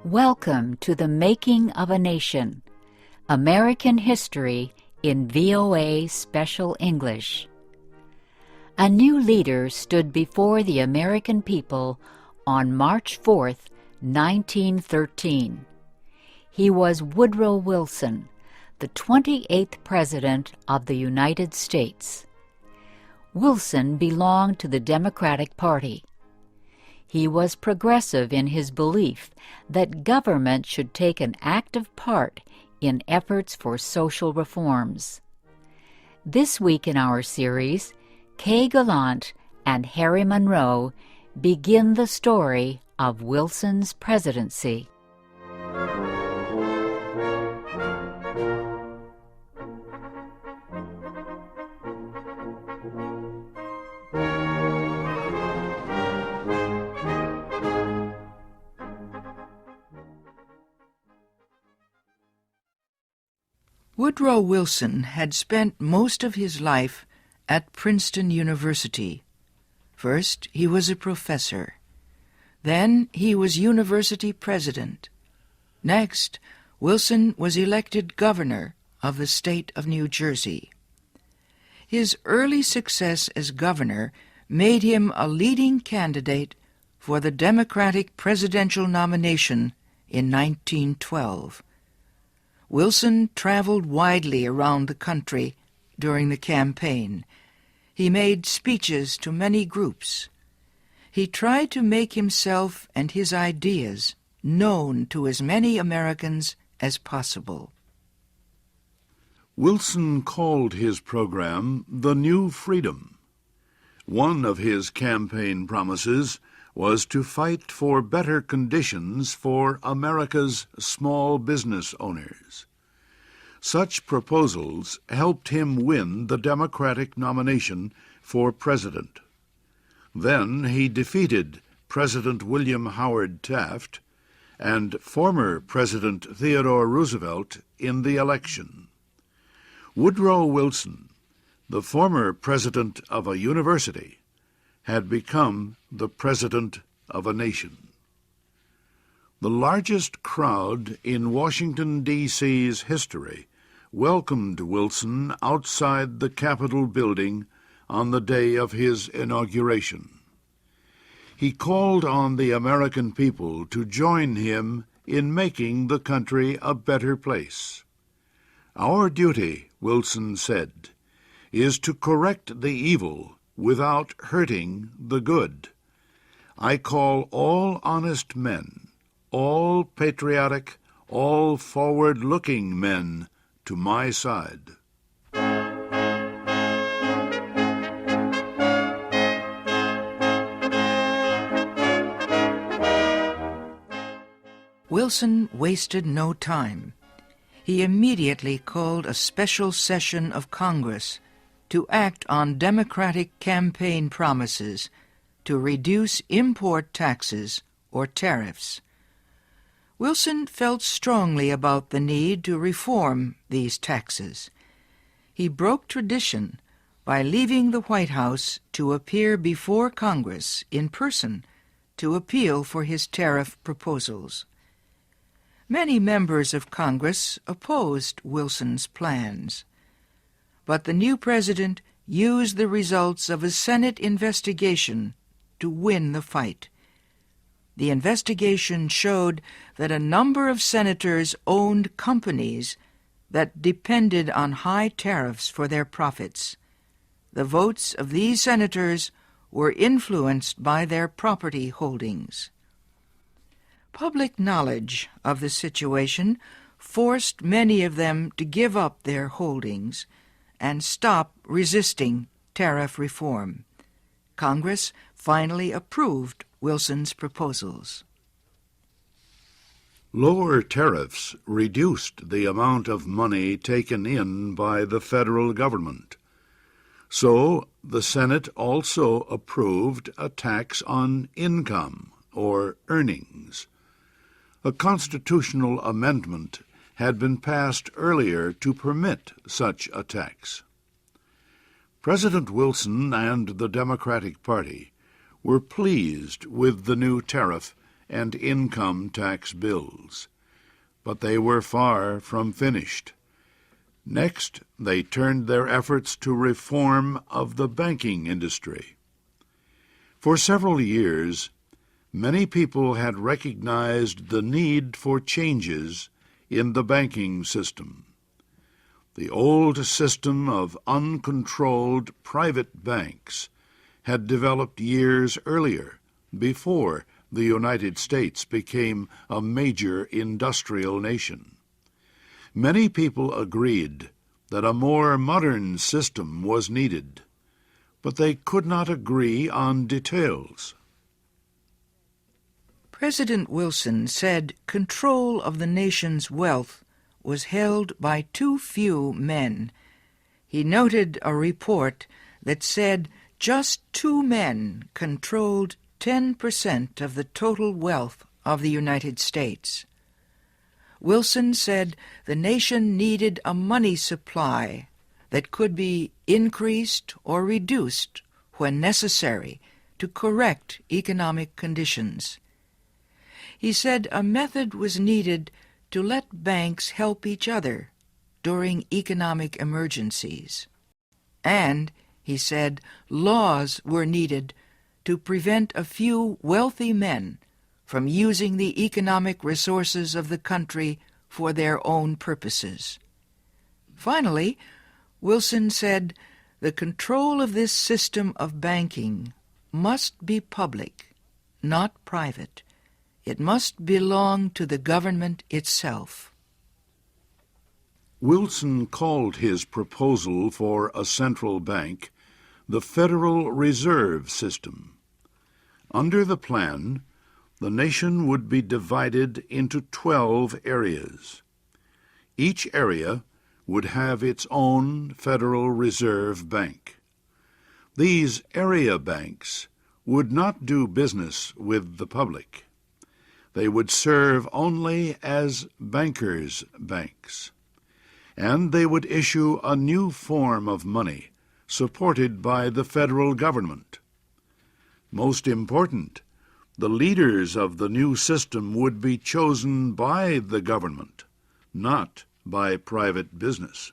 Welcome to the Making of a Nation, American History in VOA Special English. A new leader stood before the American people on March 4th, 1913. He was Woodrow Wilson, the 28th President of the United States. Wilson belonged to the Democratic Party. He was progressive in his belief that government should take an active part in efforts for social reforms. This week in our series, Kay Gallant and Harry Monroe begin the story of Wilson's presidency. Woodrow Wilson had spent most of his life at Princeton University. First, he was a professor. Then he was university president. Next, Wilson was elected governor of the state of New Jersey. His early success as governor made him a leading candidate for the Democratic presidential nomination in 1912. Wilson traveled widely around the country during the campaign. He made speeches to many groups. He tried to make himself and his ideas known to as many Americans as possible. Wilson called his program the New Freedom. One of his campaign promises was to fight for better conditions for America's small business owners. Such proposals helped him win the Democratic nomination for president. Then he defeated President William Howard Taft and former President Theodore Roosevelt in the election. Woodrow Wilson, the former president of a university, had become the president of a nation. The largest crowd in Washington, D.C.'s history welcomed Wilson outside the Capitol building on the day of his inauguration. He called on the American people to join him in making the country a better place. "Our duty," Wilson said, "is to correct the evil without hurting the good. I call all honest men, all patriotic, all forward-looking men to my side." Wilson wasted no time. He immediately called a special session of Congress to act on Democratic campaign promises to reduce import taxes or tariffs. Wilson felt strongly about the need to reform these taxes. He broke tradition by leaving the White House to appear before Congress in person to appeal for his tariff proposals. Many members of Congress opposed Wilson's plans, but the new president used the results of a Senate investigation to win the fight. The investigation showed that a number of senators owned companies that depended on high tariffs for their profits. The votes of these senators were influenced by their property holdings. Public knowledge of the situation forced many of them to give up their holdings and stop resisting tariff reform. Congress finally approved Wilson's proposals. Lower tariffs reduced the amount of money taken in by the federal government. So the Senate also approved a tax on income or earnings. A constitutional amendment had been passed earlier to permit such a tax. President Wilson and the Democratic Party were pleased with the new tariff and income tax bills. But they were far from finished. Next, they turned their efforts to reform of the banking industry. For several years, many people had recognized the need for changes in the banking system. The old system of uncontrolled private banks had developed years earlier, before the United States became a major industrial nation. Many people agreed that a more modern system was needed, but they could not agree on details. President Wilson said control of the nation's wealth was held by too few men. He noted a report that said just 2 men controlled 10% of the total wealth of the United States. Wilson said the nation needed a money supply that could be increased or reduced when necessary to correct economic conditions. He said a method was needed to let banks help each other during economic emergencies. And, he said, laws were needed to prevent a few wealthy men from using the economic resources of the country for their own purposes. Finally, Wilson said the control of this system of banking must be public, not private. It must belong to the government itself. Wilson called his proposal for a central bank the Federal Reserve System. Under the plan, the nation would be divided into 12 areas. Each area would have its own Federal Reserve Bank. These area banks would not do business with the public. They would serve only as bankers' banks, and they would issue a new form of money supported by the federal government. Most important, the leaders of the new system would be chosen by the government, not by private business.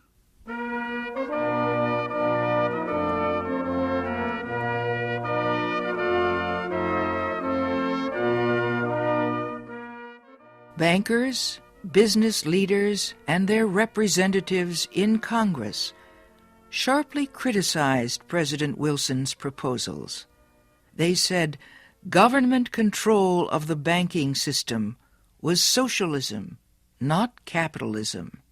Bankers, business leaders, and their representatives in Congress sharply criticized President Wilson's proposals. They said government control of the banking system was socialism, not capitalism.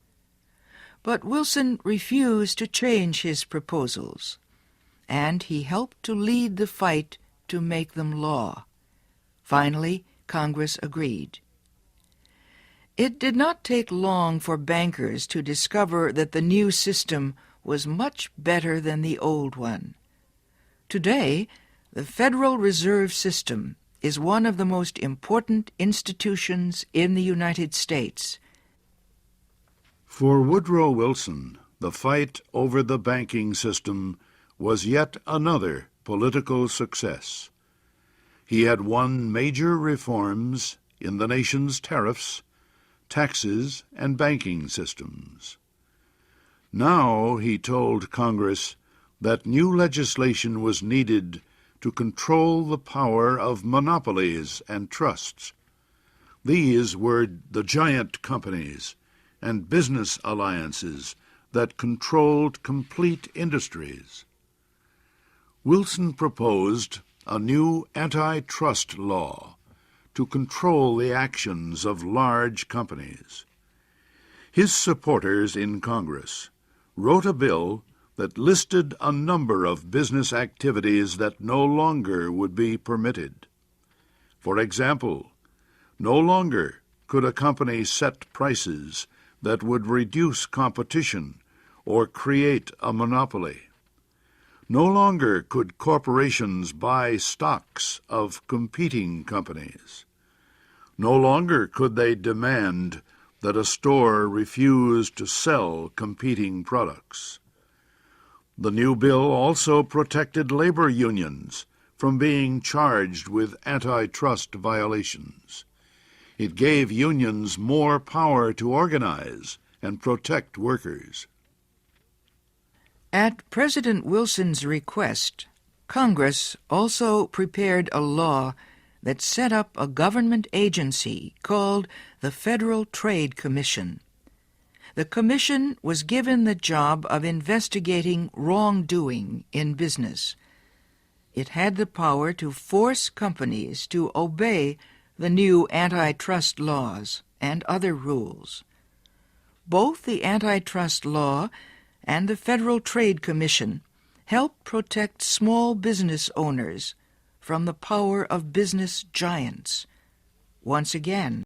But Wilson refused to change his proposals, and he helped to lead the fight to make them law. Finally, Congress agreed. It did not take long for bankers to discover that the new system was much better than the old one. Today, the Federal Reserve System is one of the most important institutions in the United States. For Woodrow Wilson, the fight over the banking system was yet another political success. He had won major reforms in the nation's tariffs, taxes, and banking systems. Now he told Congress that new legislation was needed to control the power of monopolies and trusts. These were the giant companies and business alliances that controlled complete industries. Wilson proposed a new antitrust law to control the actions of large companies. His supporters in Congress wrote a bill that listed a number of business activities that no longer would be permitted. For example, no longer could a company set prices that would reduce competition or create a monopoly. No longer could corporations buy stocks of competing companies. No longer could they demand that a store refuse to sell competing products. The new bill also protected labor unions from being charged with antitrust violations. It gave unions more power to organize and protect workers. At President Wilson's request, Congress also prepared a law that set up a government agency called the Federal Trade Commission. The commission was given the job of investigating wrongdoing in business. It had the power to force companies to obey the new antitrust laws and other rules. Both the antitrust law and the Federal Trade Commission help protect small business owners from the power of business giants. Once again,